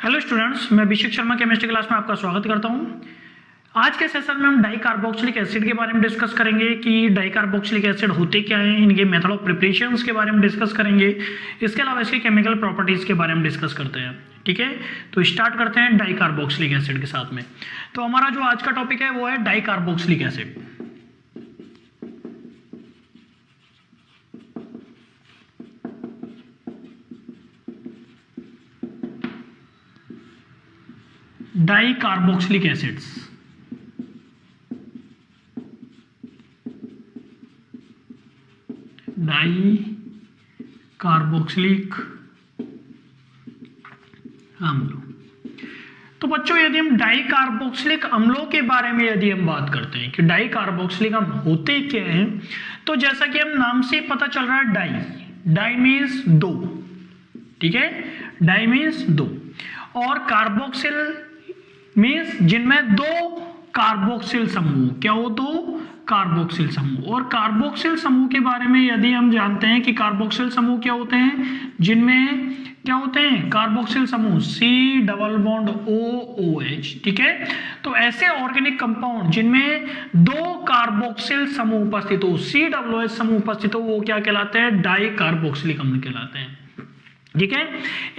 Hello students, मैं Abhishek Sharma chemistry class में आपका स्वागत करता हूं। आज के सेशन में हम डाइकार्बोक्सिलिक एसिड के बारे में डिस्कस करेंगे कि डाइकार्बोक्सिलिक एसिड होते क्या हैं, इनके मेथड ऑफ प्रिपरेशंस के बारे में डिस्कस करेंगे। इसके अलावा इसके केमिकल प्रॉपर्टीज के बारे में डिस्कस करते हैं। ठीक है, तो स्टार्ट करते हैं डाइकार्बोक्सिलिक एसिड के साथ में। तो हमारा जो आज का टॉपिक है वो है dicarboxylic acid. Dicarboxylic acids, dicarboxylic अम्ल। तो बच्चों, यदि हम डाइकार्बोक्सिलिक अम्लों के बारे में यदि हम बात करते हैं कि डाइकार्बोक्सिलिक अम्ल होते क्या हैं, तो जैसा कि हम नाम से पता चल रहा है, डाई मीन्स दो। ठीक है, डाई मीन्स दो, और कार्बोक्सिल मीन्स जिनमें दो कार्बोक्सिल समूह, क्या हो, दो कार्बोक्सिल समूह। और कार्बोक्सिल समूह के बारे में यदि हम जानते हैं कि कार्बोक्सिल समूह क्या होते हैं, जिनमें क्या होते हैं कार्बोक्सिल समूह, C डबल बॉन्ड OOH। ठीक है, तो ऐसे ऑर्गेनिक कंपाउंड जिनमें दो कार्बोक्सिल समूह उपस्थित हो, COOH समूह उपस्थित हो, वो क्या कहलाते हैं, डाइकार्बोक्सिलिक अम्ल कहलाते हैं। ठीक है,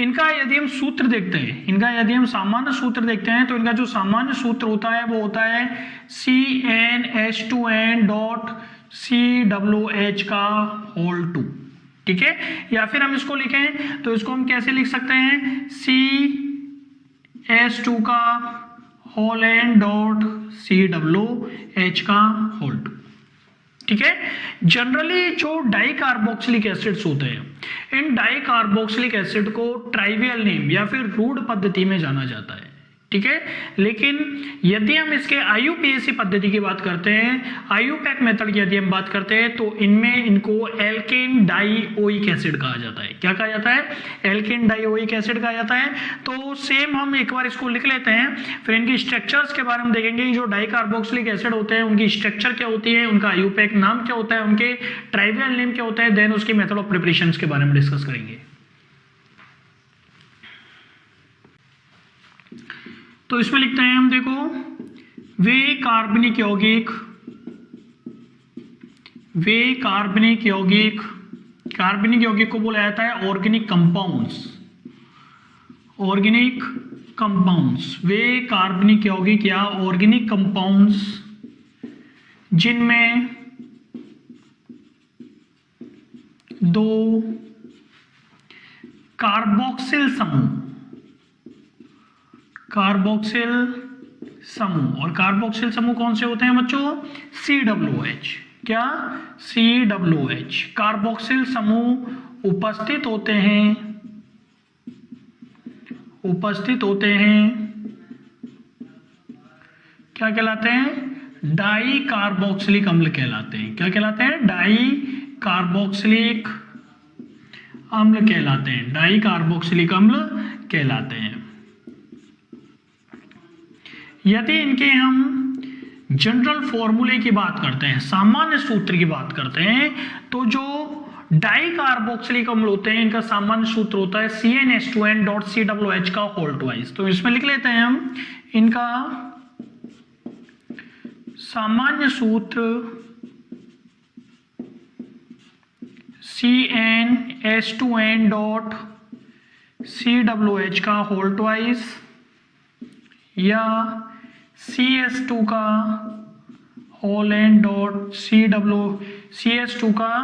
इनका यदि हम सूत्र देखते हैं, इनका यदि हम सामान्य सूत्र देखते हैं, तो इनका जो सामान्य सूत्र होता है वो होता है CnH2n.COOH का होल 2। ठीक है, या फिर हम इसको लिखें तो इसको हम कैसे लिख सकते हैं, CH2 का होल n डॉट COOH का होल 2। ठीक है, जनरली जो डाइकार्बोक्सिलिक एसिड्स होते हैं, इन डाइकार्बोक्सिलिक एसिड को ट्राइवियल नेम या फिर रूढ़ पद्धति में जाना जाता है। ठीक है, लेकिन यदि हम इसके IUPAC पद्धति की बात करते हैं, IUPAC मेथड की यदि हम बात करते हैं, तो इनमें इनको एल्केन डाइओइक एसिड कहा जाता है। क्या कहा जाता है, एल्केन डाइओइक एसिड कहा जाता है। तो सेम हम एक बार इसको लिख लेते हैं, फिर इनकी स्ट्रक्चर्स के बारे में देखेंगे। जो डाइकार्बोक्सिलिक एसिड होते हैं उनकी स्ट्रक्चर क्या होती है, उनका IUPAC नाम क्या होता है, उनके ट्राइवियल नेम क्या होता है, देन उसकी मेथड ऑफ प्रिपरेशन के बारे में डिस्कस करेंगे। तो इसमें लिखते हैं हम, देखो, वे कार्बनिक यौगिक को बोला जाता है ऑर्गेनिक कंपाउंड्स। वे कार्बनिक यौगिक या ऑर्गेनिक कंपाउंड्स जिनमें दो कार्बोक्सिल समूह, और कार्बोक्सिल समूह कौन से होते हैं बच्चों, COOH। क्या, COOH कार्बोक्सिल समूह उपस्थित होते हैं, क्या कहलाते हैं, डाइकार्बोक्सिलिक अम्ल कहलाते हैं। क्या कहलाते हैं, डाइकार्बोक्सिलिक अम्ल कहलाते हैं, डाइकार्बोक्सिलिक अम्ल कहलाते हैं। यदि इनके हम जनरल फॉर्मूले की बात करते हैं, सामान्य सूत्र की बात करते हैं, तो जो डाइकार्बोक्सिलिक अम्ल होते हैं इनका सामान्य सूत्र होता है CnH2n.COOH का होल 2। तो इसमें लिख लेते हैं हम, इनका सामान्य सूत्र CnH2n.COOH का होल 2 या CS2 का होल n डॉट CS2 का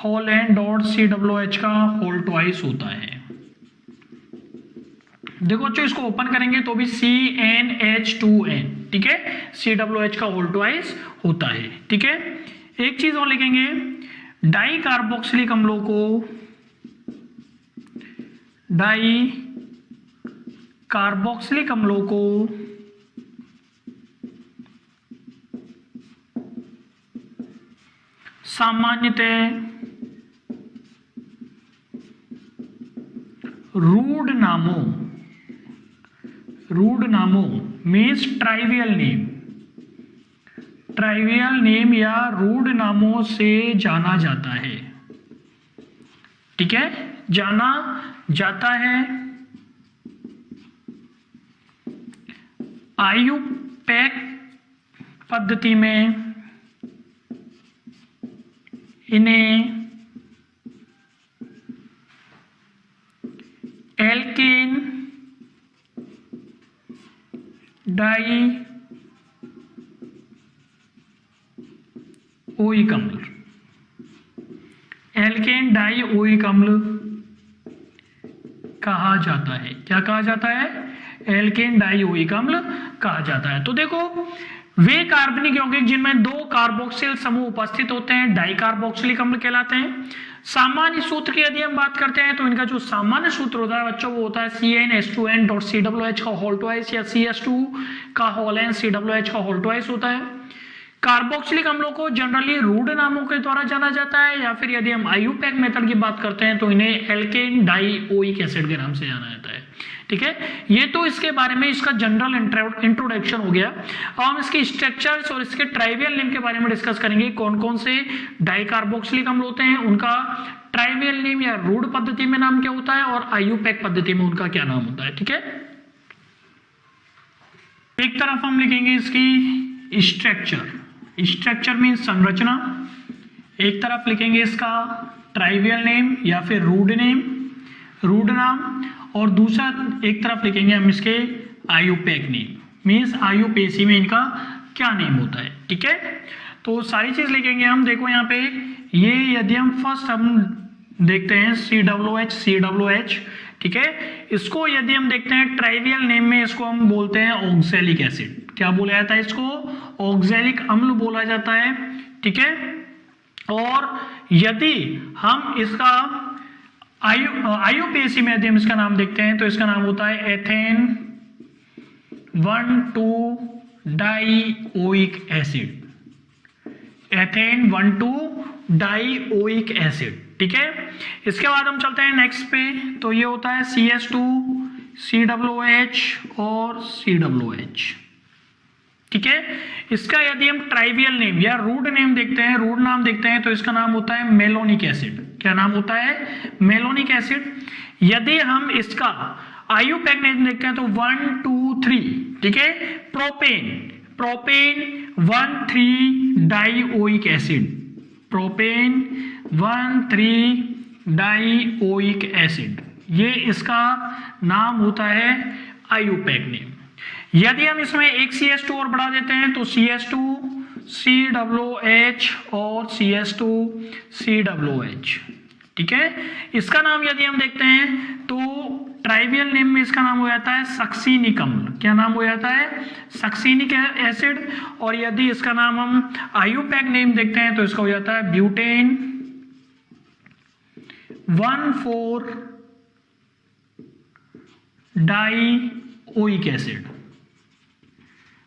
होल n डॉट COOH का होल 2 होता है। देखो बच्चों, इसको ओपन करेंगे तो भी CnH2n, ठीक है, COOH का होल 2 होता है। ठीक है, एक चीज और लिखेंगे, डाइकार्बोक्सिलिक अम्लों को सामान्यतः रूढ़ नामों मीन्स ट्राइवियल नेम या रूढ़ नामों से जाना जाता है। ठीक है, जाना जाता है आयुपैक पद्धति में इन्हें एल्केन डाई ओइक अम्ल, एल्केन डाई ओइक अम्ल कहा जाता है। क्या कहा जाता है? एल्केन डाई ओइक अम्ल कहा जाता है। तो देखो, वे कार्बनिक यौगिक जिनमें 2 कार्बोक्सिल समूह उपस्थित होते हैं डाई कार्बोक्सिलिक अम्ल कहलाते हैं। सामान्य सूत्र की यदि हम बात करते हैं तो इनका जो सामान्य सूत्र होता है बच्चों वो होता है CnH2n.COOH का होल ट्वाइस या CS2 का होल n COOH का होल ट्वाइस होता है। कार्बोक्सिलिक अम्लों को जनरली रूड नामों के द्वारा जाना जाता है, या फिर यदि हम आयुपैक मेथड की बात करते हैं तो इन्हें एल्केन डाई ओइक एसिड के नाम से जाना जाता है। ठीक है, ये तो इसके बारे में इसका जनरल इंट्रोडक्शन हो गया। अब हम इसके स्ट्रक्चर्स और इसके ट्राइवियल नेम के बारे में डिस्कस करेंगे। कौन कौन से डाई कार्बोक्सिलिक अम्ल होते हैं, उनका ट्राइवियल नेम या रूड पद्धति में नाम क्या होता है, और आयुपैक पद्धति में उनका क्या नाम होता है। ठीक है, एक तरफ हम लिखेंगे इसकी स्ट्रक्चर, स्ट्रक्चर मीन संरचना, एक तरफ लिखेंगे इसका ट्राइवियल नेम या फिर रूड नेम, रूड नाम, और दूसरा एक तरफ लिखेंगे हम इसके आयुपैक नेम, मीन्स आयुपेसी में इनका क्या नेम होता है। ठीक है, तो सारी चीज लिखेंगे हम। देखो यहाँ पे ये यदि हम फर्स्ट हम देखते हैं COOH, ठीक है, इसको यदि हम देखते हैं ट्राइवियल नेम में इसको हम बोलते हैं ऑक्सैलिक एसिड। क्या बोला जाता है इसको? ऑक्सैलिक अम्ल बोला जाता है। ठीक है, और यदि हम इसका आयुपेसी में यदि हम इसका नाम देखते हैं तो इसका नाम होता है ethane 1,2 die oic acid, ethane 1,2 die oic acid. ठीक है, इसके बाद हम चलते हैं नेक्स्ट पे, तो ये होता है CS2 COOH और COOH। ठीक है, इसका यदि हम ट्राइवियल नेम या रूड नेम देखते हैं, रूड नाम देखते हैं तो इसका नाम होता है मेलोनिक एसिड। क्या नाम होता है? Malonic acid. यदि हम इसका आयुपैक नेम देखते हैं तो 1, 2, 3, ठीक है, propane 1,3 die oic acid, propane 1,3 die oic acid, ये इसका नाम होता है आयुपैक नेम। यदि हम इसमें एक CS2 और बढ़ा देते हैं तो CS2 COOH और CS2 COOH। ठीक है, इसका नाम यदि हम देखते हैं तो ट्राइवियल नेम में इसका नाम हो जाता है सक्सीनिक अम्ल। क्या नाम हो जाता है? Succinic acid. और यदि इसका नाम हम आयुपैक नेम देखते हैं तो इसका हो जाता है butane 1,4 die oic acid,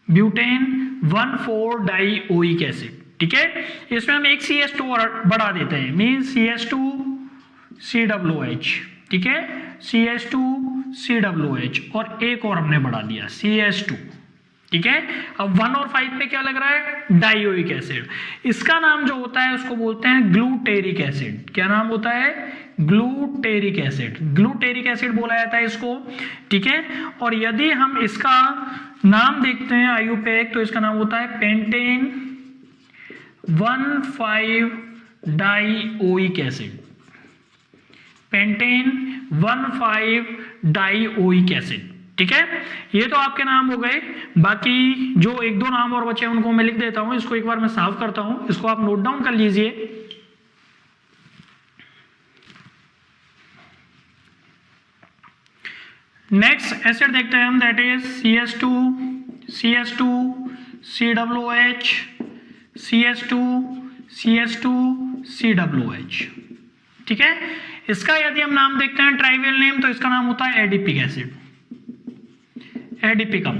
butane 1,4 die oic acid. ठीक है, इसमें हम एक CS2 और बढ़ा देते हैं, मीन CS2 COOH। ठीक है, CS2 COOH और एक और हमने बढ़ा दिया CS2। ठीक है, अब 1 और 5 पे क्या लग रहा है? Dioic acid. इसका नाम जो होता है उसको बोलते हैं ग्लूटेरिक एसिड। क्या नाम होता है? ग्लूटेरिक एसिड, ग्लूटेरिक एसिड बोला जाता है इसको। ठीक है, और यदि हम इसका नाम देखते हैं आयुपैक तो इसका नाम होता है pentane 1,5 dioic acid, pentane 1,5 dioic acid. ठीक है, ये तो आपके नाम हो गए। बाकी जो 1-2 नाम और बचे उनको मैं लिख देता हूं, इसको एक बार मैं साफ करता हूं, इसको आप नोट डाउन कर लीजिए। नेक्स्ट एसिड देखते हैं हम, that is CS2 COOH, CS2 COOH। ठीक है, इसका यदि हम नाम देखते हैं ट्राइवियल नेम तो इसका नाम होता है एडिपिक एसिड, एडिपिकम।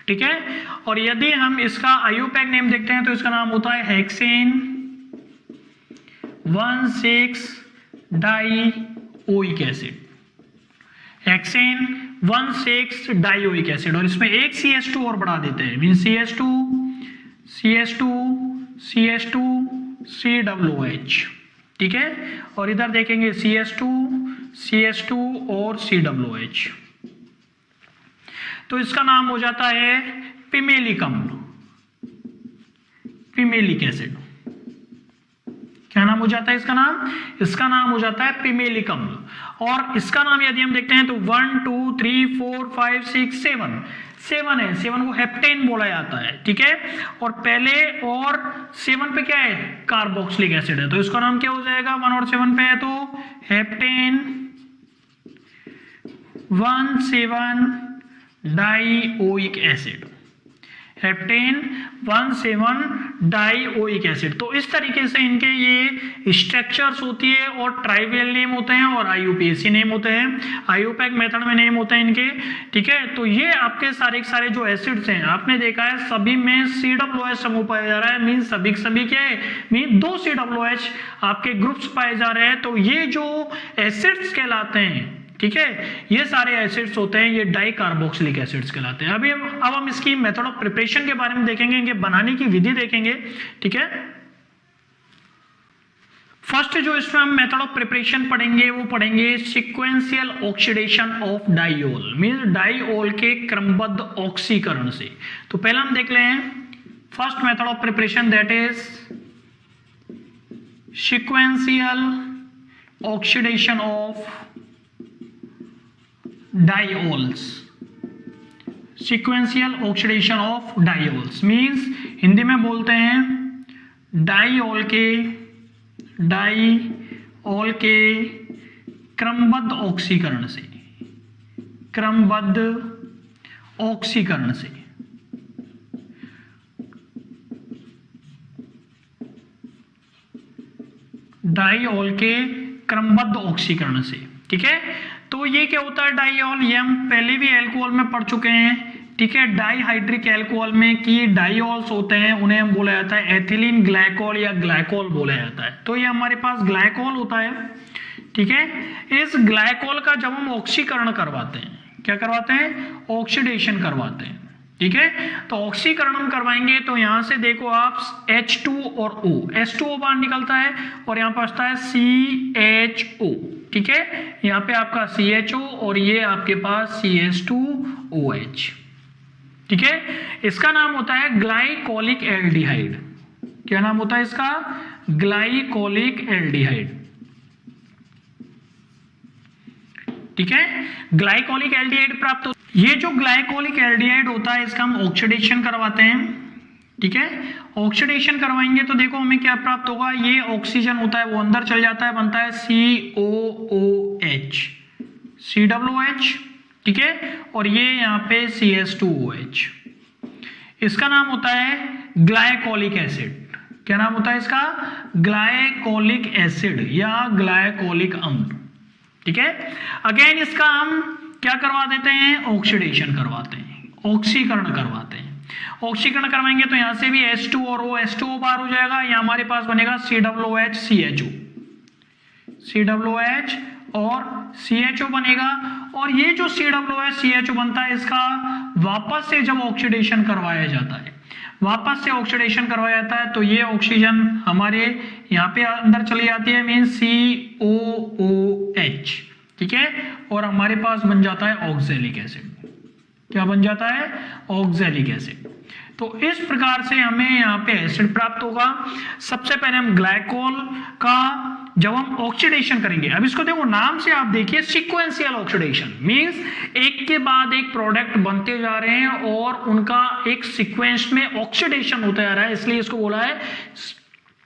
ठीक है, और यदि हम इसका आयुपैक नेम देखते हैं तो इसका नाम होता है hexane 1,6 dioic acid, hexane 1,6 dioic acid. और इसमें एक CS2 और बढ़ा देते हैं, मीन CS2 COOH। ठीक है, और इधर देखेंगे CS2 और COOH। तो इसका नाम हो जाता है पिमेलिक अम्ल, पिमेलिक एसिड। क्या नाम हो जाता है इसका नाम? इसका नाम हो जाता है पिमेलिक अम्ल। और इसका नाम यदि हम देखते हैं तो 1 2 3 4 5 6 7 है, 7 को हेप्टेन बोला जाता है, ठीक है। और पहले और 7 पे क्या है? कार्बोक्सिलिक एसिड है, तो इसका नाम क्या हो जाएगा? 1 और 7 पे है तो heptane 1,7 dioic acid, heptane 1,7 dioic acid. तो इस तरीके से इनके ये स्ट्रक्चर्स होती है और ट्राइवियल नेम होते हैं और आईयूपीएसी नेम होते हैं, आईयूपैक मेथड में नेम होते हैं इनके, ठीक है। तो ये आपके सारे जो एसिड्स हैं आपने देखा है सभी में COOH समूह पाया जा रहा है, मीन सभी क्या है? मीन 2 COOH आपके ग्रुप्स पाए जा रहे हैं। तो ये जो एसिड्स कहलाते हैं, ठीक है, ये सारे एसिड्स होते हैं, ये डाई कार्बोक्सिलिक एसिड्स कहलाते हैं। अभी अब हम इसकी मेथड ऑफ प्रिपरेशन के बारे में देखेंगे, इनके बनाने की विधि देखेंगे, ठीक है। फर्स्ट जो इसमें हम मेथड ऑफ प्रिपरेशन पढ़ेंगे वो पढ़ेंगे sequential oxidation of diol, means diol के क्रमबद्ध ऑक्सीकरण से। तो पहला हम देख लें first method of preparation, that is sequential oxidation of diols. Sequential oxidation of diols means Hindi में बोलते हैं डाइओल के क्रमबद्ध ऑक्सीकरण से, क्रमबद्ध ऑक्सीकरण से। डाइओल के क्रमबद्ध ऑक्सीकरण से, ठीक है। तो ये क्या होता है डाइओल? ये हम पहले भी एल्कोहल में पढ़ चुके हैं, ठीक है। डाइहाइड्रिक एल्कोहल में कि डाइओल्स होते हैं उन्हें हम बोला जाता है एथिलीन ग्लाइकोल या ग्लाइकोल बोला जाता है। तो ये हमारे पास ग्लाइकोल होता है, ठीक है। इस ग्लाइकोल का जब हम ऑक्सीकरण करवाते हैं, क्या करवाते हैं? ऑक्सीडेशन करवाते हैं, ठीक है। तो ऑक्सीकरण हम करवाएंगे तो यहां से देखो आप H2 और O, H2O बाहर निकलता है और यहां पर आता है CHO, ठीक है। यहां पे आपका CHO और ये आपके पास CH2OH, ठीक है। इसका नाम होता है ग्लाइकोलिक एल्डिहाइड। क्या नाम होता है इसका? ग्लाइकोलिक एल्डिहाइड, ठीक है। ग्लाइकोलिक एल्डिहाइड प्राप्त होता है। ये जो ग्लाइकोलिक एल्डिहाइड होता है इसका हम ऑक्सीडेशन करवाते हैं, ठीक है। ऑक्सीडेशन करवाएंगे तो देखो हमें क्या प्राप्त होगा? ये ऑक्सीजन होता है वो अंदर चल जाता है, बनता है COOH, COOH, ठीक है। और ये यहाँ पे CH2OH। इसका नाम होता है ग्लाइकोलिक एसिड। क्या नाम होता है इसका? ग्लाइकोलिक एसिड या ग्लाइकोलिक अम्ल, ठीक है। अगेन इसका हम क्या करवा देते हैं? ऑक्सीडेशन करवाते हैं, ऑक्सीकरण करवाते हैं। ऑक्सीकरण करवाएंगे तो यहां से भी H2 और O, H2O बाहर हो जाएगा, यहां हमारे पास बनेगा COOH CHO, COOH और CHO बनेगा। और ये जो COOH CHO बनता है इसका वापस से जब ऑक्सीडेशन करवाया जाता है, वापस से ऑक्सीडेशन करवाया जाता है तो ये ऑक्सीजन हमारे यहाँ पे अंदर चली जाती है, मीन COOH, ठीक है। और हमारे पास बन जाता है ऑक्सैलिक एसिड। क्या बन जाता है? Oxalic acid. तो इस प्रकार से हमें यहाँ पे एसिड प्राप्त होगा। सबसे पहले हम ग्लाइकोल का जब हम ऑक्सीडेशन करेंगे, अब इसको देखो नाम से आप देखिए सीक्वेंशियल ऑक्सीडेशन मींस एक के बाद एक प्रोडक्ट बनते जा रहे हैं और उनका एक सीक्वेंस में ऑक्सीडेशन होता जा रहा है, इसलिए इसको बोला है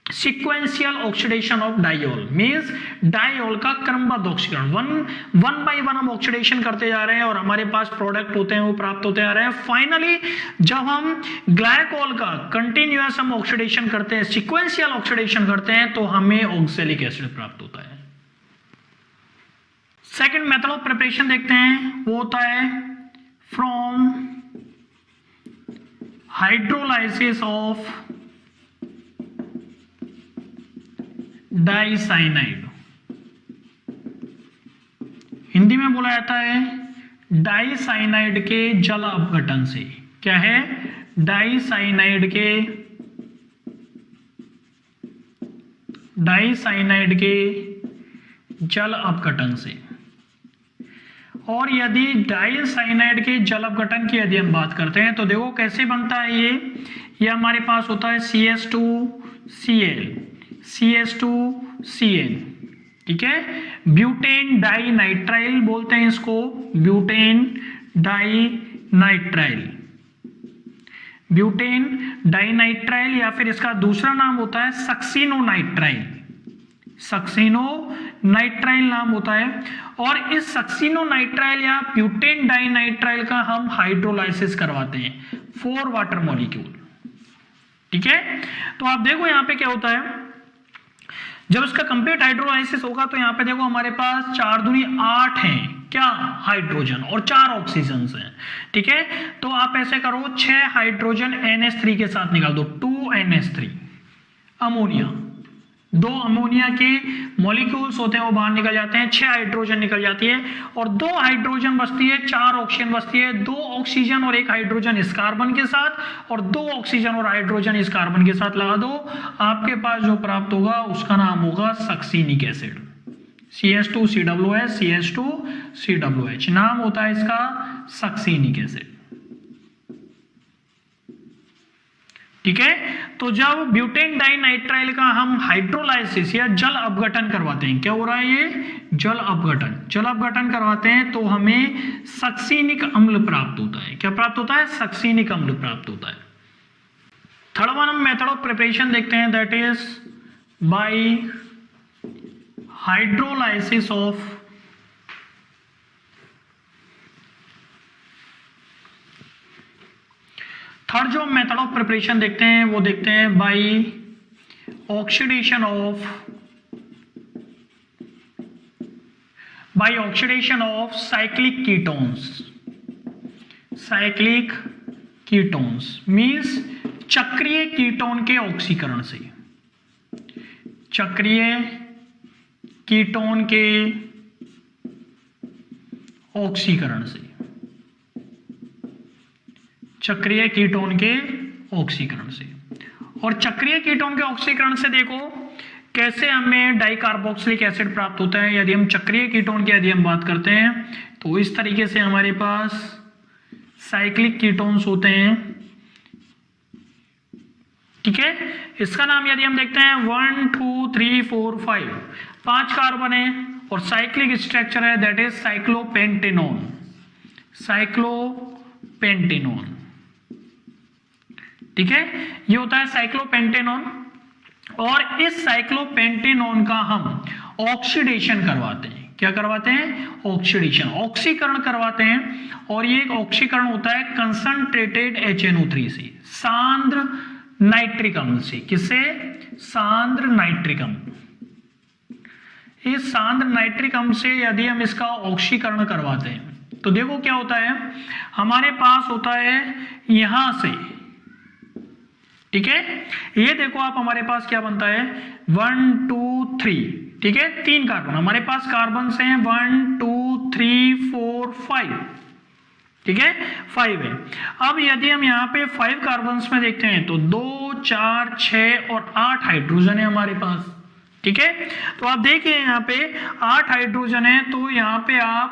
sequential oxidation of diol. Means diol का क्रमबद्ध ऑक्सीकरण, वन बाय वन हम ऑक्सीडेशन करते जा रहे हैं और हमारे पास प्रोडक्ट होते हैं वो प्राप्त होते आ रहे हैं। फाइनली जब हम ग्लाइकोल का कंटिन्यूअस हम ऑक्सीडेशन करते हैं, सीक्वेंशियल ऑक्सीडेशन करते हैं तो हमें ऑक्सैलिक एसिड प्राप्त होता है। सेकेंड मेथड ऑफ प्रिपरेशन देखते हैं, वो होता है फ्रॉम हाइड्रोलाइसिस ऑफ डाइसाइनाइड। हिंदी में बोला जाता है डाइसाइनाइड के जल अपघटन से। क्या है? डाइसाइनाइड के जल अपघटन से। और यदि डाइल साइनाइड के जल अपघटन की यदि हम बात करते हैं तो देखो कैसे बनता है ये हमारे पास होता है CH2Cl, CH2Cl, ठीक है। ब्यूटेन डाई नाइट्राइल बोलते हैं इसको, ब्यूटेन डाई नाइट्राइल, ब्यूटेन डाइनाइट्राइल, या फिर इसका दूसरा नाम होता है सक्सिनोनाइट्राइल, सक्सिनोनाइट्राइल नाम होता है। और इस सक्सिनोनाइट्राइल या ब्यूटेन डाइनाइट्राइल का हम हाइड्रोलाइसिस करवाते हैं 4 वाटर मॉलिक्यूल, ठीक है। तो आप देखो यहां पे क्या होता है, जब इसका कंप्लीट हाइड्रोलाइसिस होगा तो यहां पे देखो हमारे पास 4 दूनी 8 हैं क्या हाइड्रोजन और 4 ऑक्सीजन हैं, ठीक है। तो आप ऐसे करो 6 हाइड्रोजन NH3 के साथ निकाल दो, 2 NH3 अमोनिया, 2 अमोनिया के मॉलिक्यूल्स होते हैं वो बाहर निकल जाते हैं, 6 हाइड्रोजन निकल जाती है और 2 हाइड्रोजन बचती है, 4 ऑक्सीजन बचती है, 2 ऑक्सीजन और 1 हाइड्रोजन इस कार्बन के साथ और 2 ऑक्सीजन और हाइड्रोजन इस कार्बन के साथ लगा दो, आपके पास जो प्राप्त होगा उसका नाम होगा सक्सिनिक एसिड, CH2COOH, CH2COOH नाम होता है इसका सक्सिनिक एसिड, ठीक है। तो जब ब्यूटेन डाइनाइट्राइल का हम हाइड्रोलाइसिस या जल अपघटन करवाते हैं, क्या हो रहा है ये जल अपघटन करवाते हैं तो हमें सक्सिनिक अम्ल प्राप्त होता है। क्या प्राप्त होता है? सक्सिनिक अम्ल प्राप्त होता है। थर्ड वन हम मेथड ऑफ प्रिपरेशन देखते हैं, that is by hydrolysis of third जो मेथड ऑफ प्रिपरेशन देखते हैं वो देखते हैं by oxidation of cyclic ketones means चक्रीय कीटोन के ऑक्सीकरण से, चक्रीय कीटोन के ऑक्सीकरण से, चक्रीय कीटोन के ऑक्सीकरण से। और चक्रीय कीटोन के ऑक्सीकरण से देखो कैसे हमें डाइकार्बोक्सिलिक एसिड प्राप्त होता है। यदि हम चक्रीय कीटोन की यदि हम बात करते हैं तो इस तरीके से हमारे पास साइक्लिक कीटोन्स होते हैं, ठीक है। इसका नाम यदि हम देखते हैं 1 2 3 4 5 कार्बन है और साइक्लिक स्ट्रक्चर है, दैट इज साइक्लोपेंटेनोन, ठीक है। ये होता है साइक्लोपेंटेनोन और इस साइक्लोपेंटेनोन का हम ऑक्सीडेशन करवाते हैं। क्या करवाते हैं? ऑक्सीडेशन, ऑक्सीकरण करवाते हैं। और ये एक ऑक्सीकरण होता है कंसंट्रेटेड HNO3 से, सांद्र नाइट्रिक अम्ल से। किससे? सांद्र नाइट्रिक अम्ल। इस सांद्र नाइट्रिक अम्ल से यदि हम इसका ऑक्सीकरण करवाते हैं तो देखो क्या होता है, हमारे पास होता है यहां से, ठीक है। ये देखो आप हमारे पास क्या बनता है 1 2 3, ठीक है। 3 कार्बन हमारे पास कार्बन से हैं 1 2 3 4 5, ठीक है, 5 है। अब यदि हम यहाँ पे 5 कार्बन में देखते हैं तो 2 4 6 और 8 हाइड्रोजन है हमारे पास, ठीक है। तो आप देखिए यहाँ पे 8 हाइड्रोजन है तो यहाँ पे आप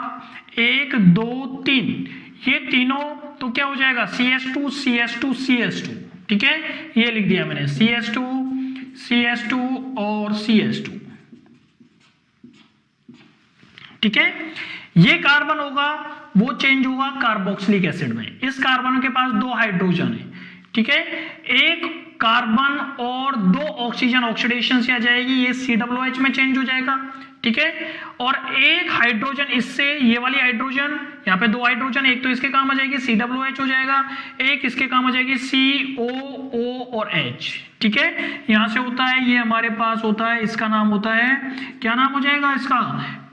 1 2 3 ये तीनों तो क्या हो जाएगा CH2 CH2 CH2, ठीक है। ये लिख दिया मैंने CH2 CH2 और CH2, ठीक है। ये कार्बन होगा वो चेंज होगा कार्बोक्सिलिक एसिड में। इस कार्बन के पास 2 हाइड्रोजन है, ठीक है। एक कार्बन और 2 ऑक्सीजन ऑक्सीडेशन से आ जाएगी, ये COOH में चेंज हो जाएगा, ठीक है। और एक हाइड्रोजन इससे, ये वाली हाइड्रोजन यहाँ पे 2 हाइड्रोजन, एक तो इसके काम आ जाएगी COOH हो जाएगा, एक इसके काम आ जाएगी COO और H, ठीक है। यहां से होता है ये हमारे पास होता है, इसका नाम होता है, क्या नाम हो जाएगा इसका?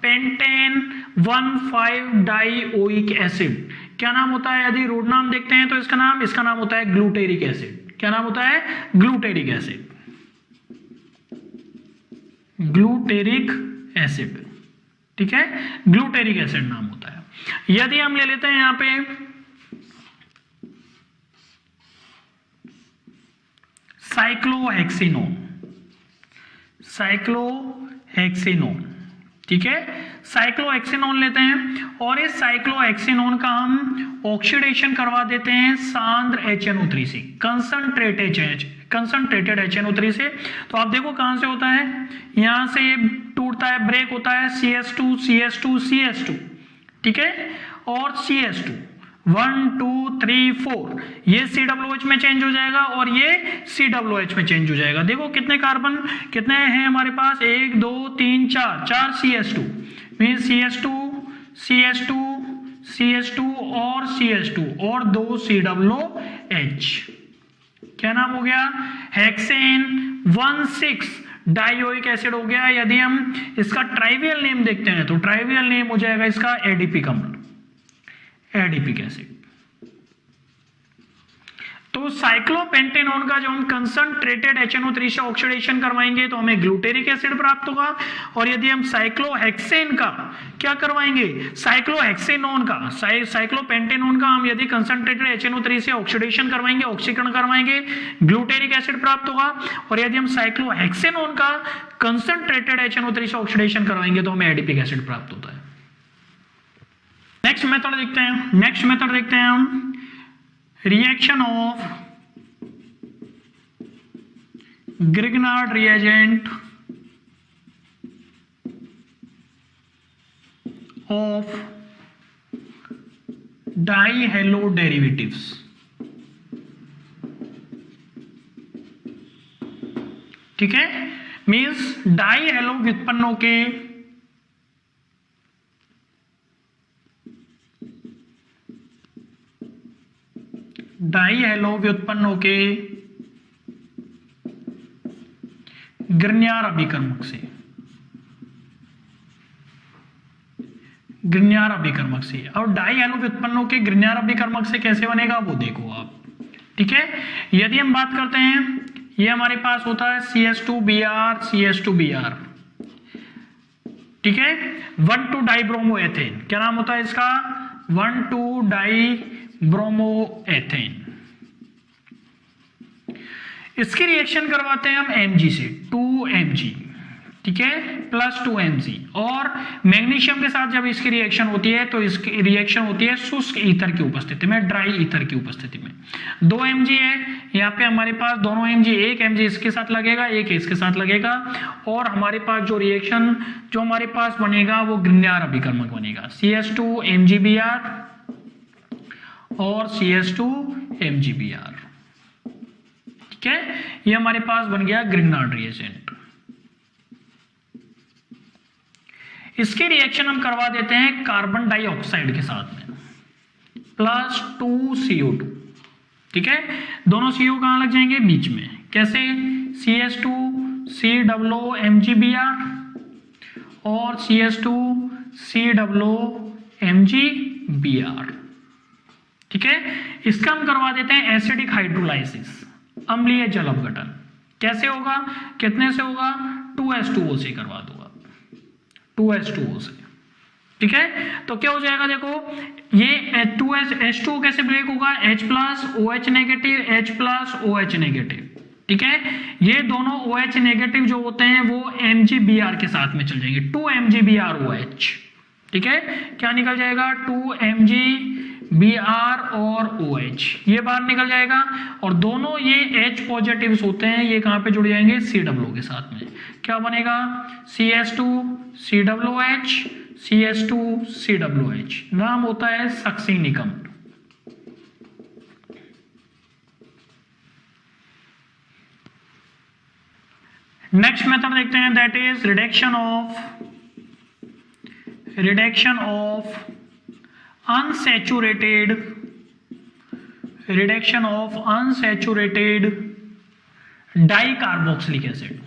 Pentane 1,5 dioic acid. क्या नाम होता है? यदि रूट नाम देखते हैं तो इसका नाम होता है ग्लूटेरिक एसिड। क्या नाम होता है? ग्लूटेरिक एसिड, ग्लूटेरिक एसिड, ठीक है। ग्लूटेरिक एसिड नाम होता है। यदि हम ले लेते हैं यहां पे साइक्लोहेक्सिनोन, ठीक है, साइक्लोहेक्सेनोन लेते हैं और इस साइक्लोहेक्सेनोन का हम ऑक्सीडेशन करवा देते हैं सांद्र HNO3 से, कंसंट्रेटेड HNO3 से। तो आप देखो कहां से होता है, यहां से ये टूटता है, ब्रेक होता है, CS2 CS2 CS2, ठीक है, और CS2 1 2 3 4 ये COOH में चेंज हो जाएगा और ये COOH में चेंज हो जाएगा। देखो कितने कार्बन कितने हैं हमारे पास, 1 2 3 4 4 CS2 mean CS2 CS2 CS2 और CS2 और 2 COOH। क्या नाम हो गया, हेक्सेन 1,6 डाइओइक एसिड हो गया। यदि हम इसका ट्राइवियल नेम देखते हैं तो ट्राइवियल नेम हो जाएगा इसका एडिपिक अम्ल, एडिपिक एसिड। तो साइक्लोपेंटेनोन का जो हम कंसंट्रेटेड HNO3 से ऑक्सीडेशन करवाएंगे तो हमें ग्लूटेरिक एसिड प्राप्त होगा, और यदि हम साइक्लोहेक्सेन का क्या करवाएंगे, साइक्लोहेक्सेनोन का साइक्लोपेंटेनोन का हम यदि कंसंट्रेटेड HNO3 से ऑक्सीडेशन करवाएंगे, ऑक्सीकरण करवाएंगे, ग्लूटेरिक एसिड प्राप्त होगा। और यदि हम साइक्लोहेक्सेनोन का कंसंट्रेटेड HNO3 से ऑक्सीडेशन करवाएंगे तो हमें एडिपिक एसिड प्राप्त होता है। नेक्स्ट मेथड देखते हैं हम reaction of Grignard reagent of die hello derivatives. ठीक है, मींस डाई हेलो व्युत्पन्नों के व्युत्पन्नों के ग्रिग्नार्ड अभिकर्मक से, और डाई हेलो व्युत्पन्नों के ग्रिग्नार्ड अभिकर्मक से कैसे बनेगा वो देखो आप। ठीक है, यदि हम बात करते हैं, ये हमारे पास होता है CS2Br, ठीक है, 1,2 डाइब्रोमोएथेन, क्या नाम होता है इसका, 1,2 डाइब्रोमोएथेन। इसकी रिएक्शन करवाते हैं हम Mg से, 2Mg, ठीक है, प्लस 2Mg, और मैग्नीशियम के साथ जब इसकी रिएक्शन होती है तो इसकी रिएक्शन होती है शुष्क ईथर की उपस्थिति में, ड्राई ईथर की उपस्थिति में। 2Mg है यहाँ पे हमारे पास, दोनों Mg, एक Mg इसके साथ लगेगा, एक इसके साथ लगेगा, और हमारे पास जो रिएक्शन जो हमारे पास बनेगा वो ग्रिग्नार्ड अभिकर्मक बनेगा, CS2MgBr और CS2MgBr। ठीक है, ये हमारे पास बन गया ग्रिग्नार्ड रिएजेंट। इसकी रिएक्शन हम करवा देते हैं कार्बन डाइऑक्साइड के साथ में, प्लस 2CO2। ठीक है, दोनों CO कहां लग जाएंगे, बीच में, कैसे, CS2COOMgBr और CS2COOMgBr। ठीक है, इसका हम करवा देते हैं एसिडिक हाइड्रोलाइसिस, अम्लीय जल अपघटन। कैसे होगा, कितने से होगा, 2H2O से करवा दूंगा, 2H2O से। ठीक है, तो क्या हो जाएगा, देखो ये 2H2O कैसे ब्रेक होगा, H plus OH negative, H plus OH negative. ठीक है, ये दोनों OH नेगेटिव जो होते हैं वो MgBr के साथ में चल जाएंगे, 2MgBrOH। ठीक है, क्या निकल जाएगा, 2MgBr और OH, ये बाहर निकल जाएगा, और दोनों ये H पॉजिटिव्स होते हैं, ये कहां पे जुड़ जाएंगे, COO के साथ में। क्या बनेगा, CS2COOH, CS2COOH, नाम होता है सक्सिनिक अम्ल। नेक्स्ट मेथड देखते हैं, that is reduction of unsaturated dicarboxylic acid.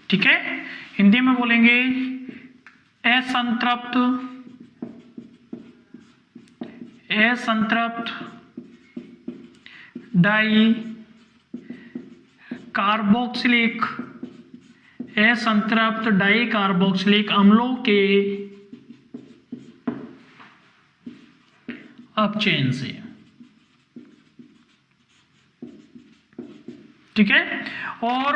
ठीक है, हिंदी में बोलेंगे असंतृप्त डाई कार्बोक्सिलिक अम्लों के अपचयन से। ठीक है। और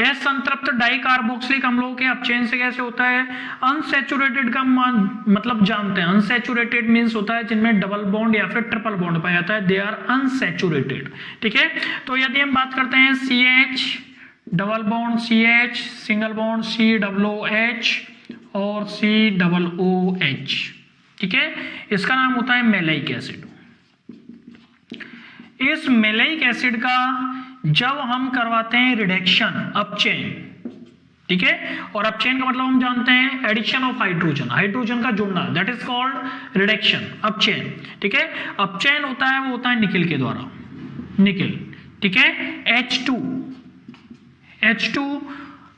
असंतृप्त डाई कार्बोक्सिलिक अम्लों के अपचयन से कैसे होता है, अनसैचुरेटेड का मतलब जानते हैं, अनसैचुरेटेड मींस होता है जिनमें डबल बॉन्ड या फिर ट्रिपल बॉन्ड पाया जाता है, दे आर अनसैचुरेटेड, ठीक है। तो यदि हम बात करते हैं CH double bond CH, single bond COOH और COOH, ठीक है, इसका नाम होता है मैलाइक एसिड। इस मैलाइक एसिड का जब हम करवाते हैं रिडक्शन, अपचयन, ठीक है, और अपचयन का मतलब हम जानते हैं एडिशन ऑफ हाइड्रोजन, हाइड्रोजन का जुड़ना, दैट इज कॉल्ड रिडक्शन, अपचयन, ठीक है। अपचयन होता है वो होता है निकेल के द्वारा, निकेल, ठीक है, H2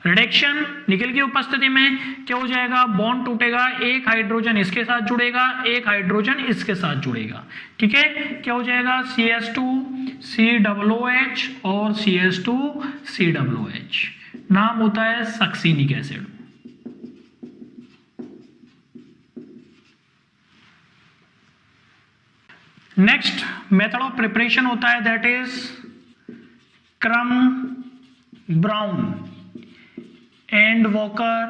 रिडक्शन, निकेल की उपस्थिति में क्या हो जाएगा, बॉन्ड टूटेगा, एक हाइड्रोजन इसके साथ जुड़ेगा, एक हाइड्रोजन इसके साथ जुड़ेगा, ठीक है, क्या हो जाएगा CH2 COOH और CH2 COOH, नाम होता है succinic acid. Next method of preparation होता है दैट इज क्रम brown and walker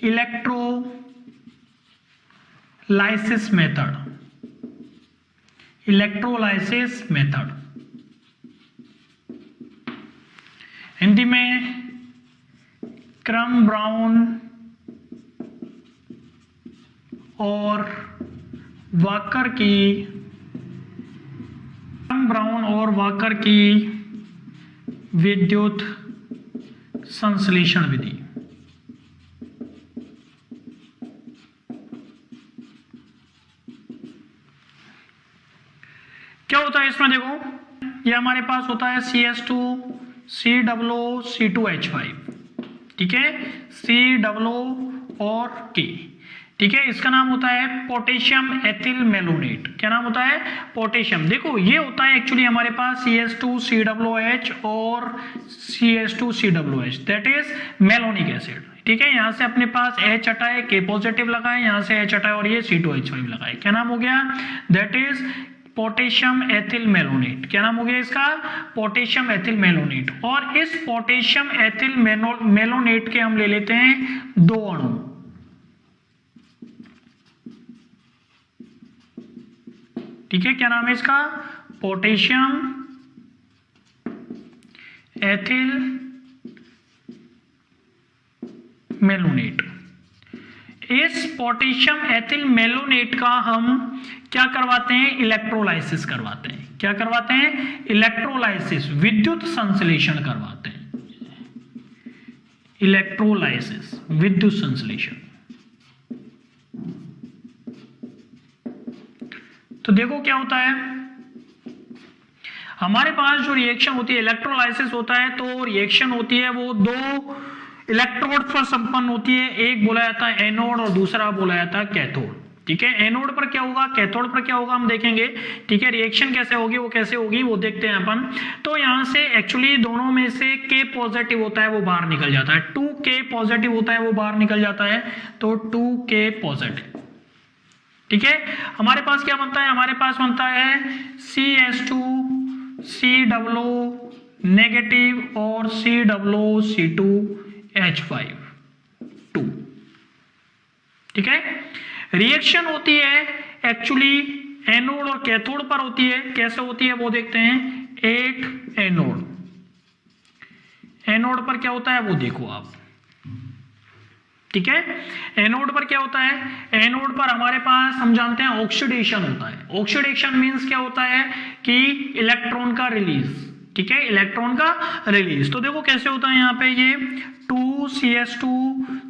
electrolysis method, electrolysis method, Hindi में क्रम ब्राउन और वॉकर की, क्रम ब्राउन और वॉकर की विद्युत संश्लेषण विधि। क्या होता है इसमें, देखो ये हमारे पास होता है CH2 COO C2H5, ठीक है, COO और K, ठीक है, इसका नाम होता है पोटेशियम एथिल मेलोनेट। क्या नाम होता है, पोटेशियम। देखो ये होता है एक्चुअली हमारे पास CH2 COOH और CH2 COOH, that is malonic acid, ठीक है। यहां से अपने पास H हटाए, K पॉजिटिव लगाए, यहां से H हटाए और ये C2H5 लगाए, क्या नाम हो गया, that is potassium ethyl malonate. क्या नाम हो गया इसका, पोटेशियम एथिल मेलोनेट। और इस पोटेशियम एथिल मेलोनेट के हम ले लेते हैं दो अणु, ठीक है, क्या नाम है इसका, पोटेशियम एथिल मेलोनेट। इस पोटेशियम एथिल मेलोनेट का हम क्या करवाते हैं, इलेक्ट्रोलाइसिस करवाते हैं। क्या करवाते हैं, इलेक्ट्रोलाइसिस, विद्युत संश्लेषण करवाते हैं, इलेक्ट्रोलाइसिस, विद्युत संश्लेषण। तो देखो क्या होता है, हमारे पास जो रिएक्शन होती है, इलेक्ट्रोलाइसिस होता है, तो रिएक्शन होती है वो दो इलेक्ट्रोड पर संपन्न होती है, एक बोला जाता है एनोड और दूसरा बोला जाता है कैथोड, ठीक है। एनोड पर क्या होगा, कैथोड पर क्या होगा हम देखेंगे, ठीक है। रिएक्शन कैसे होगी, वो कैसे होगी वो देखते हैं अपन। तो यहां से एक्चुअली दोनों में से K पॉजिटिव होता है वो बाहर निकल जाता है, 2K पॉजिटिव होता है वो बाहर निकल जाता है, तो 2K पॉजिटिव, ठीक है। हमारे पास क्या बनता है, हमारे पास बनता है CH2 COO नेगेटिव और COO C2H5 2, ठीक है। रिएक्शन होती है एक्चुअली एनोड और कैथोड पर होती है, कैसे होती है वो देखते हैं। एक एनोड, एनोड पर क्या होता है वो देखो आप, ठीक है। एनोड पर क्या होता है, एनोड पर हमारे पास हम जानते हैं ऑक्सीडेशन होता है। ऑक्सीडेशन मींस क्या होता है कि इलेक्ट्रॉन का रिलीज, ठीक है, इलेक्ट्रॉन का रिलीज। तो देखो कैसे होता है, यहाँ पे ये 2CH2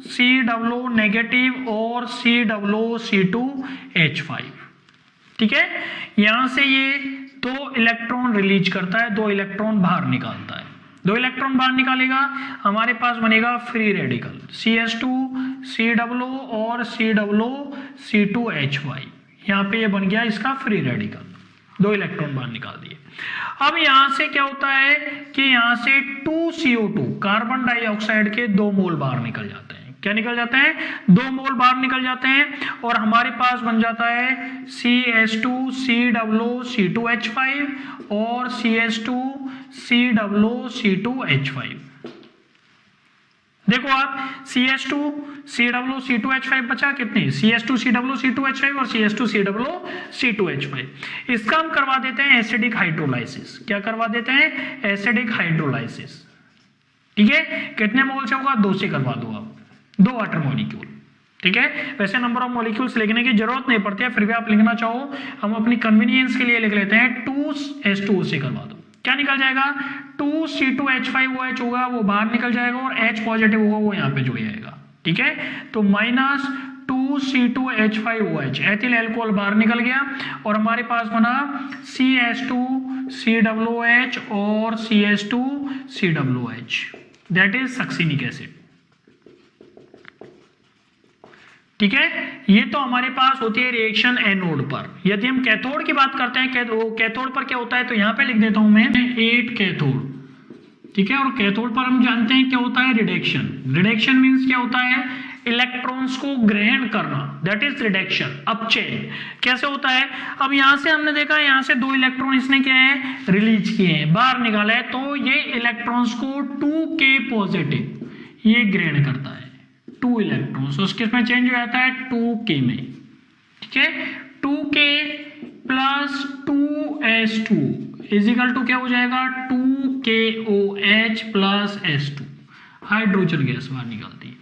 COO नेगेटिव और COO C2H5, ठीक है। यहां से ये दो इलेक्ट्रॉन रिलीज करता है, दो इलेक्ट्रॉन बाहर निकालता है, दो इलेक्ट्रॉन बाहर निकालेगा, हमारे पास बनेगा फ्री रेडिकल CH2 COO और COO C2H5, यहाँ पे ये बन गया इसका फ्री रेडिकल, दो इलेक्ट्रॉन बाहर निकाल दिए। अब यहां से क्या होता है कि यहां से 2CO2 कार्बन डाइऑक्साइड के 2 मोल बाहर निकल जाते हैं। क्या निकल जाते हैं, 2 मोल बाहर निकल जाते हैं और हमारे पास बन जाता है CH2COO-C2H5 और CH2COO-C2H5। देखो आप CH2COO-C2H5 बचा कितने, CH2COO-C2H5 और CH2COO-C2H5। इसका हम करवा देते हैं एसिडिक हाइड्रोलाइसिस। क्या करवा देते हैं, एसिडिक हाइड्रोलाइसिस। ठीक है, कितने मोल से होगा, 2 से करवा दो आप, 2 वाटर मॉलिक्यूल। ठीक है, वैसे नंबर ऑफ मॉलिक्यूल्स लिखने की जरूरत नहीं पड़ती है, फिर भी आप लिखना चाहो हम अपनी कन्वीनियंस के लिए लिख लेते हैं 2H2O से करवा दो। क्या निकल जाएगा, 2C2H5OH होगा, वो बाहर निकल जाएगा और H पॉजिटिव होगा, वो यहाँ पे जुड़ जाएगा। ठीक है, तो माइनस 2C2H5OH, एथिल एल्कोहल बाहर निकल गया और हमारे पास बना CH2COOH और CH2COOH, that is succinic acid. ठीक है, ये तो हमारे पास होती है रिएक्शन एनोड पर। यदि हम कैथोड की बात करते हैं, कैथोड पर क्या होता है, तो यहां पे लिख देता हूं मैं 8 कैथोड। ठीक है, और कैथोड पर हम जानते हैं क्या होता है, रिडक्शन। रिडक्शन मींस क्या होता है, इलेक्ट्रॉन्स को ग्रहण करना, दैट इज रिडक्शन। अपचयन कैसे होता है, अब यहां से हमने देखा यहां से 2 इलेक्ट्रॉन इसने क्या है, रिलीज किए हैं, बाहर निकाला है, तो ये इलेक्ट्रॉन्स को 2K पॉजिटिव ये ग्रहण करता है, 2 इलेक्ट्रॉन्स, उसके में चेंज हो जाता है 2K में। ठीक है, 2K plus 2S2 is equal to क्या हो जाएगा, 2KOH plus S2, hydrogen gas बाहर निकलती है।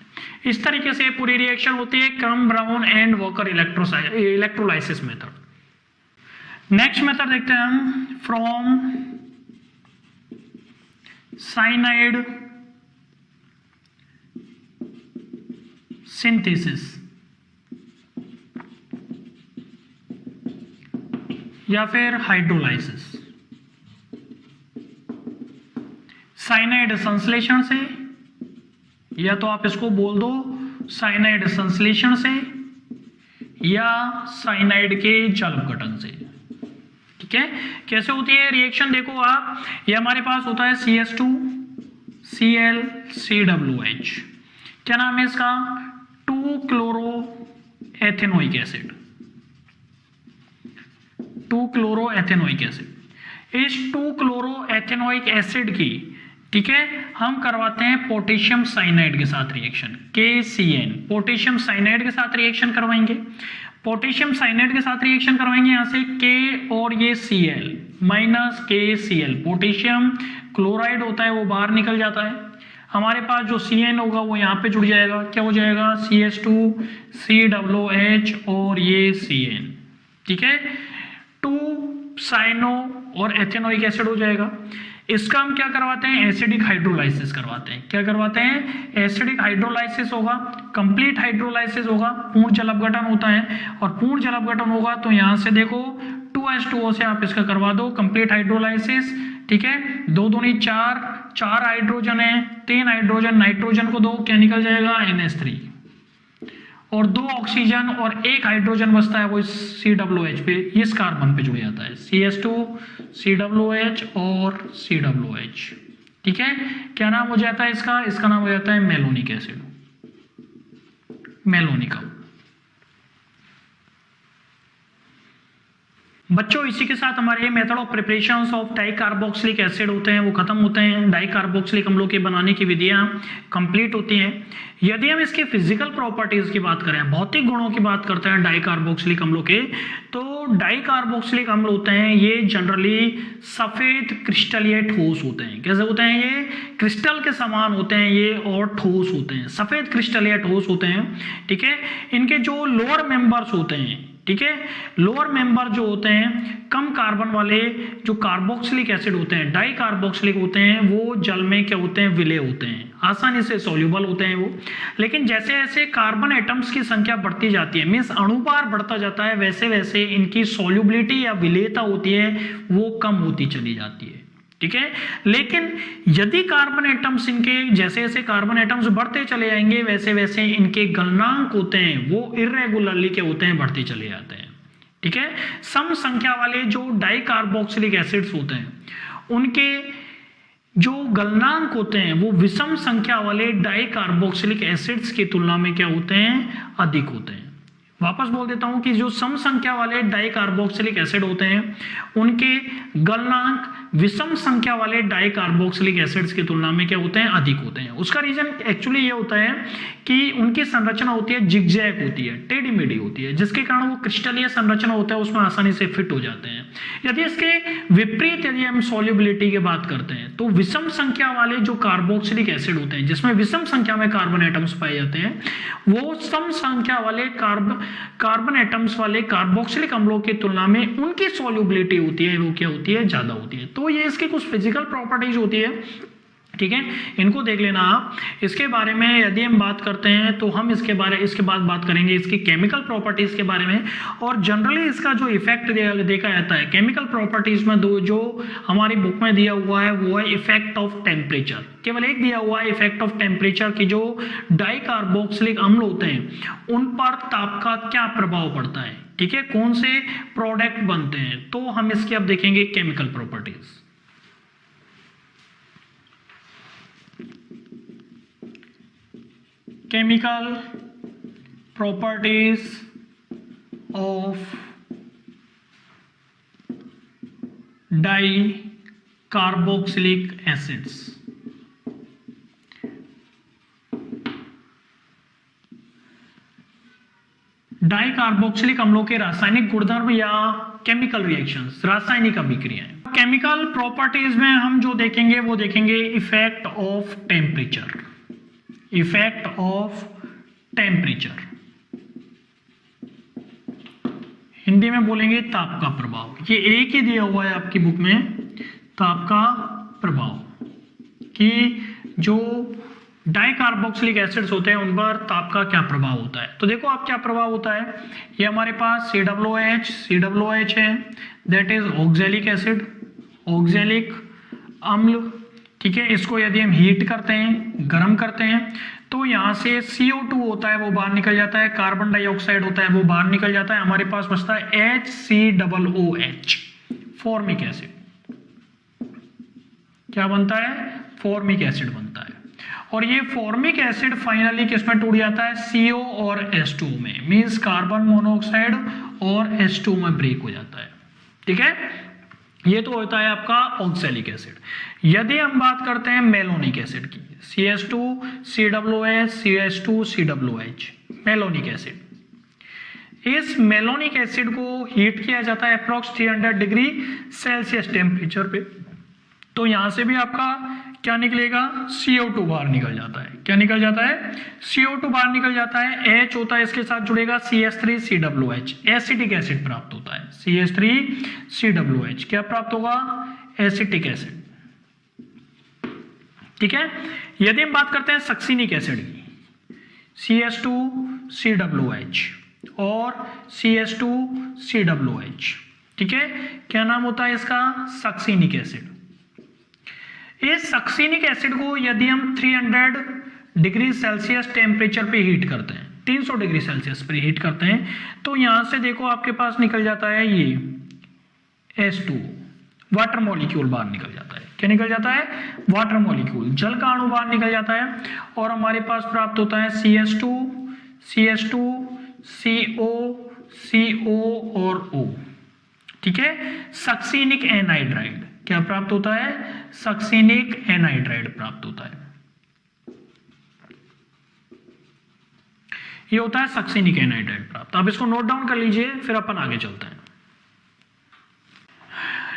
इस तरीके से पूरी रिएक्शन होती है क्रम brown and walker electrolysis method. Next method देखते हैं हम, फ्रॉम साइनाइड सिंथेसिस या फिर हाइड्रोलाइसिस। साइनाइड संश्लेषण से, या तो आप इसको बोल दो साइनाइड संश्लेषण से या साइनाइड के जल अपघटन से। ठीक है, कैसे होती है रिएक्शन, देखो आप, ये हमारे पास होता है CH2Cl-COOH, क्या नाम है इसका, 2-क्लोरोएथेनोइक एसिड, 2-क्लोरोएथेनोइक एसिड। इस 2-क्लोरोएथेनोइक एसिड की, ठीक है, हम करवाते हैं पोटेशियम साइनाइड के साथ रिएक्शन, KCN, पोटेशियम साइनाइड के साथ रिएक्शन करवाएंगे। पोटेशियम साइनाइड के साथ रिएक्शन करवाएंगे, यहां से K और ये Cl minus KCl, potassium chloride होता है वो बाहर निकल जाता है, हमारे पास जो CN होगा वो यहाँ पे जुड़ जाएगा, क्या हो जाएगा, CH2COOH और ये CN। ठीक है, 2 साइनो और एथेनोइक एसिड हो जाएगा। इसका हम क्या करवाते हैं, एसिडिक हाइड्रोलाइसिस करवाते हैं। क्या करवाते हैं, एसिडिक हाइड्रोलाइसिस होगा, कंप्लीट हाइड्रोलाइसिस होगा, पूर्ण जल अपघटन होता है, और पूर्ण जल अपघटन होगा तो यहां से देखो 2H2O से आप इसका करवा दो कंप्लीट हाइड्रोलाइसिस। ठीक है, 2 दूनी 4, 4 हाइड्रोजन है, 3 हाइड्रोजन, नाइट्रोजन को 2, क्या निकल जाएगा, NH3, और 2 ऑक्सीजन और 1 हाइड्रोजन बचता है वो COOH पे, इस कार्बन पे जुड़ जाता है, CH2COOH और COOH। ठीक है, क्या नाम हो जाता है इसका, इसका नाम हो जाता है मेलोनिक एसिड, मेलोनिकम। बच्चों इसी के साथ हमारे method of preparation of dicarboxylic acid होते हैं वो खत्म होते हैं। डाइकार्बोक्सिलिक अम्लों के बनाने की विधियां कंप्लीट होती हैं। यदि हम इसके फिजिकल प्रॉपर्टीज की बात करें, भौतिक गुणों की बात करते हैं डाइकार्बोक्सिलिक अम्लों के, तो डाइकार्बोक्सिलिक अम्ल होते हैं ये जनरली सफेद क्रिस्टलीय ठोस होते हैं। कैसे होते हैं, ये क्रिस्टल के समान होते हैं ये, और ठोस होते हैं, सफेद क्रिस्टलीय ठोस होते हैं। ठीक है, इनके जो लोअर मेंबर्स होते हैं, ठीक है, लोअर मेंबर जो होते हैं कम कार्बन वाले जो कार्बोक्सिलिक एसिड होते हैं, डाई कार्बोक्सिलिक होते हैं, वो जल में क्या होते हैं, विलय होते हैं, आसानी से सॉल्युबल होते हैं वो। लेकिन जैसे जैसे कार्बन एटम्स की संख्या बढ़ती जाती है, मीन्स अणुभार बढ़ता जाता है, वैसे वैसे इनकी सॉल्युबिलिटी या विलेयता होती है वो कम होती चली जाती है। ठीक है, लेकिन यदि कार्बन एटम्स इनके जैसे जैसे कार्बन एटम्स बढ़ते चले जाएंगे वैसे वैसे इनके गलनांक होते हैं वो इर्रेगुलरली के होते हैं, बढ़ते चले जाते हैं। ठीक है, सम संख्या वाले जो डाइकार्बोक्सिलिक एसिड्स होते हैं उनके जो गलनांक होते हैं वो विषम संख्या वाले डाई कार्बोक्सिलिक एसिड्स की तुलना में क्या होते हैं, अधिक होते हैं। वापस बोल देता हूं कि जो सम संख्या वाले डाई कार्बोक्सिलिक एसिड होते हैं उनके गलनांक विषम संख्या वाले डाई कार्बोक्सिलिक एसिड्स की तुलना में क्या होते हैं, अधिक होते हैं। उसका रीजन एक्चुअली ये होता है कि उनकी संरचना होती है जिगजैग होती है, टेढ़ी मेढ़ी होती है, जिसके कारण वो क्रिस्टलीय संरचना होता है उसमें आसानी से फिट हो जाते हैं। यदि इसके विपरीत यदि हम सॉल्युबिलिटी की बात करते हैं तो विषम संख्या वाले जो कार्बोक्सिलिक एसिड होते हैं जिसमें विषम संख्या में कार्बन एटम्स पाए जाते हैं वो सम संख्या वाले कार्बन एटम्स वाले कार्बोक्सिलिक अम्लों की तुलना में उनकी सॉल्युबिलिटी होती है वो क्या होती है, ज्यादा होती है। तो ये इसकी कुछ फिजिकल प्रॉपर्टीज होती है, ठीक है, इनको देख लेना आप। इसके बारे में यदि हम बात करते हैं तो हम इसके बाद बात करेंगे इसकी केमिकल प्रॉपर्टीज के बारे में। और जनरली इसका जो इफेक्ट देखा जाता है केमिकल प्रॉपर्टीज में, दो जो हमारी बुक में दिया हुआ है वो है इफेक्ट ऑफ टेम्परेचर। केवल एक दिया हुआ है इफेक्ट ऑफ टेम्परेचर की जो डाई कार्बोक्सिलिक अम्ल होते हैं उन पर ताप का क्या प्रभाव पड़ता है, ठीक है, कौन से प्रोडक्ट बनते हैं। तो हम इसकी अब देखेंगे chemical properties. Chemical properties of dicarboxylic acids। Dicarboxylic अम्लों के रासायनिक गुणधर्म या केमिकल रिएक्शंस, रासायनिक अभिक्रियाएं। केमिकल प्रॉपर्टीज में हम जो देखेंगे वो देखेंगे effect of temperature, effect of temperature, Hindi में बोलेंगे ताप का प्रभाव। ये एक ही दिया हुआ है आपकी बुक में, ताप का प्रभाव, कि जो डाइकार्बोक्सिलिक एसिड्स होते हैं उन पर ताप का क्या प्रभाव होता है। तो देखो आप क्या प्रभाव होता है, ये हमारे पास COOH है, that is oxalic acid, oxalic अम्ल, ठीक है। इसको यदि हम हीट करते हैं, गर्म करते हैं तो यहाँ से CO2 होता है वो बाहर निकल जाता है, कार्बन डाइऑक्साइड होता है वो बाहर निकल जाता है, हमारे पास बचता है HCOOH, फॉर्मिक एसिड। क्या बनता है, फॉर्मिक एसिड बनता है। और ये फॉर्मिक एसिड फाइनली किसमें टूट जाता है, CO और H2 में, मींस कार्बन मोनोऑक्साइड और H2 में ब्रेक हो जाता है, ठीक है। ये तो होता है आपका ऑक्सैलिक एसिड। यदि हम बात करते हैं मेलोनिक एसिड की, CH2COOH CH2COOH, मेलोनिक एसिड। इस मेलोनिक एसिड को हीट किया जाता है अप्रॉक्स 300 डिग्री सेल्सियस टेम्परेचर पे, तो यहां से भी आपका क्या निकलेगा, CO2 बाहर निकल जाता है। क्या निकल जाता है, CO2 बाहर निकल जाता है, H होता है इसके साथ जुड़ेगा CH3COOH, एसिटिक एसिड प्राप्त होता है, CH3COOH क्या प्राप्त होगा, एसिटिक एसिड, ठीक है। यदि हम बात करते हैं सक्सिनिक एसिड की, CH2COOH और CH2COOH, ठीक है, क्या नाम होता है इसका, सक्सिनिक एसिड। इस सक्सिनिक एसिड को यदि हम 300 डिग्री सेल्सियस टेम्परेचर पे हीट करते हैं, 300 डिग्री सेल्सियस पर हीट करते हैं, तो यहां से देखो आपके पास निकल जाता है ये H2, वाटर मॉलिक्यूल बाहर निकल जाता है। क्या निकल जाता है, वाटर मॉलिक्यूल, जल का अणु बाहर निकल जाता है, और हमारे पास प्राप्त होता है CH2 CO CO और O, ठीक है। सक्सिनिक एनहाइड्राइड, क्या प्राप्त होता है, सक्सिनिक एनहाइड्राइड प्राप्त होता है, ये होता है सक्सिनिक एनहाइड्राइड प्राप्त। आप इसको नोट डाउन कर लीजिए, फिर अपन आगे चलते हैं।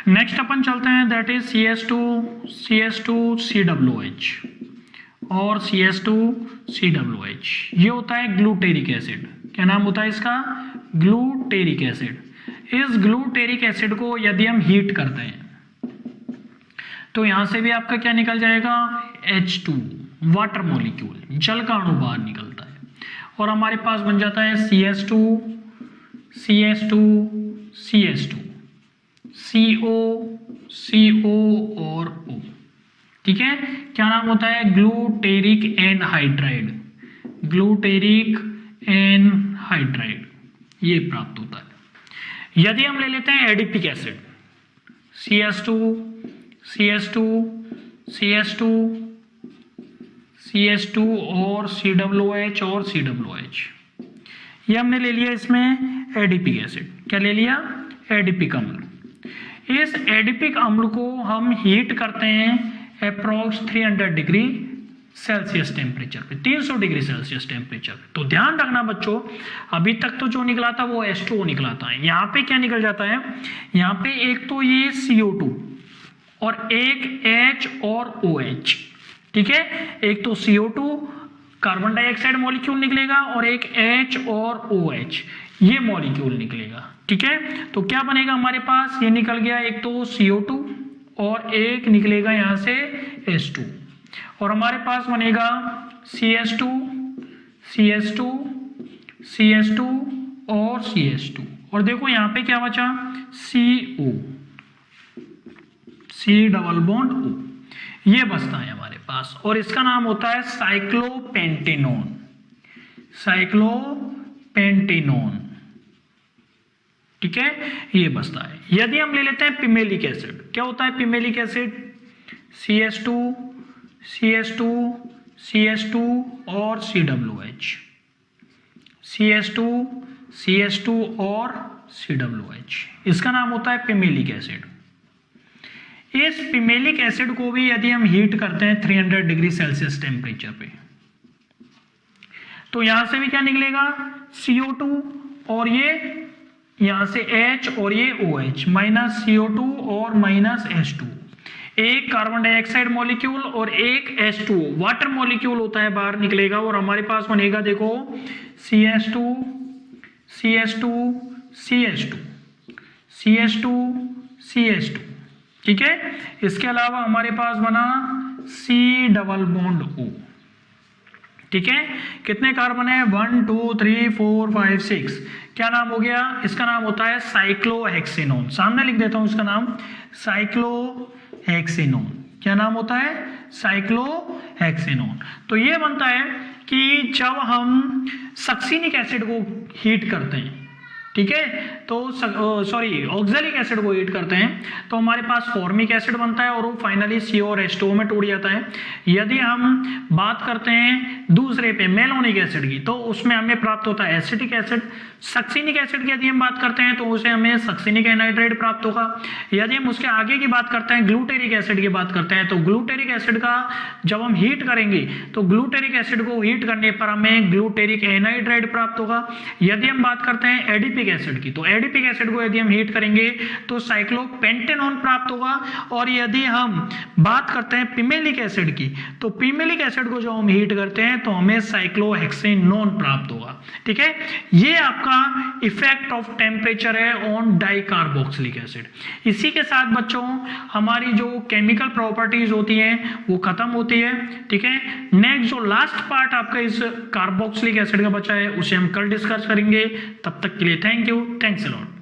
नेक्स्ट अपन चलते हैं, दैट इज CH2COOH और CH2COOH। ये होता है ग्लूटेरिक एसिड। क्या नाम होता है इसका, ग्लूटेरिक एसिड। इस ग्लूटेरिक एसिड को यदि हम हीट करते हैं तो यहां से भी आपका क्या निकल जाएगा, H2, वाटर मॉलिक्यूल, जल का अणु बाहर निकलता है, और हमारे पास बन जाता है CH2 CO CO और O, ठीक है। क्या नाम होता है, ग्लूटेरिक एनहाइड्राइड, ग्लूटेरिक एनहाइड्राइड, ये प्राप्त होता है। यदि हम ले लेते हैं adipic acid, CH2 CH2 CH2 और COOH और COOH। ये हमने ले लिया इसमें एडिपिक एसिड। क्या ले लिया? एडिपिक अम्ल। इस एडिपिक अम्ल को हम हीट करते हैं अप्रोक्स 300 डिग्री सेल्सियस टेम्परेचर पे, 300 डिग्री सेल्सियस टेम्परेचर पे। तो ध्यान रखना बच्चों, अभी तक तो जो निकला था वो H2O निकला था। यहाँ पे क्या निकल जाता है? यहाँ पे एक तो ये CO2 और एक H और OH, ठीक है। एक तो CO2 कार्बन डाइऑक्साइड मॉलिक्यूल निकलेगा और एक H और OH ये मॉलिक्यूल निकलेगा, ठीक है। तो क्या बनेगा हमारे पास? ये निकल गया एक तो CO2 और एक निकलेगा यहां से H2 और हमारे पास बनेगा CH2 CH2 CH2 और CH2 और देखो यहां पे क्या बचा? CO, C double bond O, ये बचता है हमारे पास और इसका नाम होता है साइक्लोपेंटेनोन। साइक्लोपेंटेनोन, ठीक है, ये बचता है। यदि हम ले लेते हैं पिमेलिक एसिड, क्या होता है पिमेलिक एसिड? CH2 CH2 CH2 और COOH, CH2 CH2 और COOH, इसका नाम होता है पिमेलिक एसिड। इस पिमेलिक एसिड को भी यदि हम हीट करते हैं 300 डिग्री सेल्सियस टेम्परेचर पे, तो यहां से भी क्या निकलेगा? CO2 और ये यहां से H और ये OH, माइनस CO2 और माइनस H2, एक कार्बन डाइऑक्साइड मॉलिक्यूल और एक H2O वाटर मॉलिक्यूल होता है बाहर निकलेगा और हमारे पास बनेगा देखो CH2 CH2 CH2 CH2 CH2, ठीक है। इसके अलावा हमारे पास बना C डबल बॉन्ड O, ठीक है। कितने कार्बन है? 1 2 3 4 5 6। क्या नाम हो गया? इसका नाम होता है साइक्लोहेक्सेनोन। सामने लिख देता हूं इसका नाम, साइक्लोहेक्सेनोन। क्या नाम होता है? साइक्लोहेक्सेनोन। तो ये बनता है कि जब हम सक्सिनिक एसिड को हीट करते हैं, ठीक है, तो सॉरी ऑक्सैलिक एसिड को हीट करते हैं तो हमारे पास फॉर्मिक एसिड बनता है और वो फाइनली CO और H2O में टूट जाता है। यदि हम बात करते हैं दूसरे पे मेलोनिक एसिड की, तो उसमें हमें प्राप्त होता है एसिटिक एसिड। सक्सिनिक एसिड की यदि हम बात करते हैं तो उसे हमें सक्सिनिक एनहाइड्राइड प्राप्त होगा। यदि हम उसके आगे की बात करते हैं, ग्लूटेरिक एसिड की बात करते हैं, तो ग्लूटेरिक एसिड का जब हम हीट करेंगे तो ग्लूटेरिक एसिड को हीट करने पर हमें ग्लूटेरिक एनहाइड्राइड प्राप्त होगा। यदि हम बात करते हैं एडिपिक एसिड की, तो एडिपिक एसिड को यदि हम हीट करेंगे तो साइक्लोपेंटेनोन प्राप्त होगा। और यदि हम बात करते हैं पिमेलिक एसिड की, तो पिमेलिक एसिड को जब हम हीट करते हैं तो हमें साइक्लोहेक्सेनोन प्राप्त होगा, ठीक है। ये आपका इफेक्ट ऑफ टेम्परेचर है ऑन डाइकार्बोक्सिलिक एसिड। इसी के साथ बच्चों हमारी जो केमिकल प्रॉपर्टीज होती हैं वो खत्म होती है, ठीक है। नेक्स्ट जो लास्ट पार्ट आपका इस कार्बोक्सिलिक एसिड का बचा है उसे हम कल डिस्कस करेंगे। तब तक के लिए thank you, thanks a lot.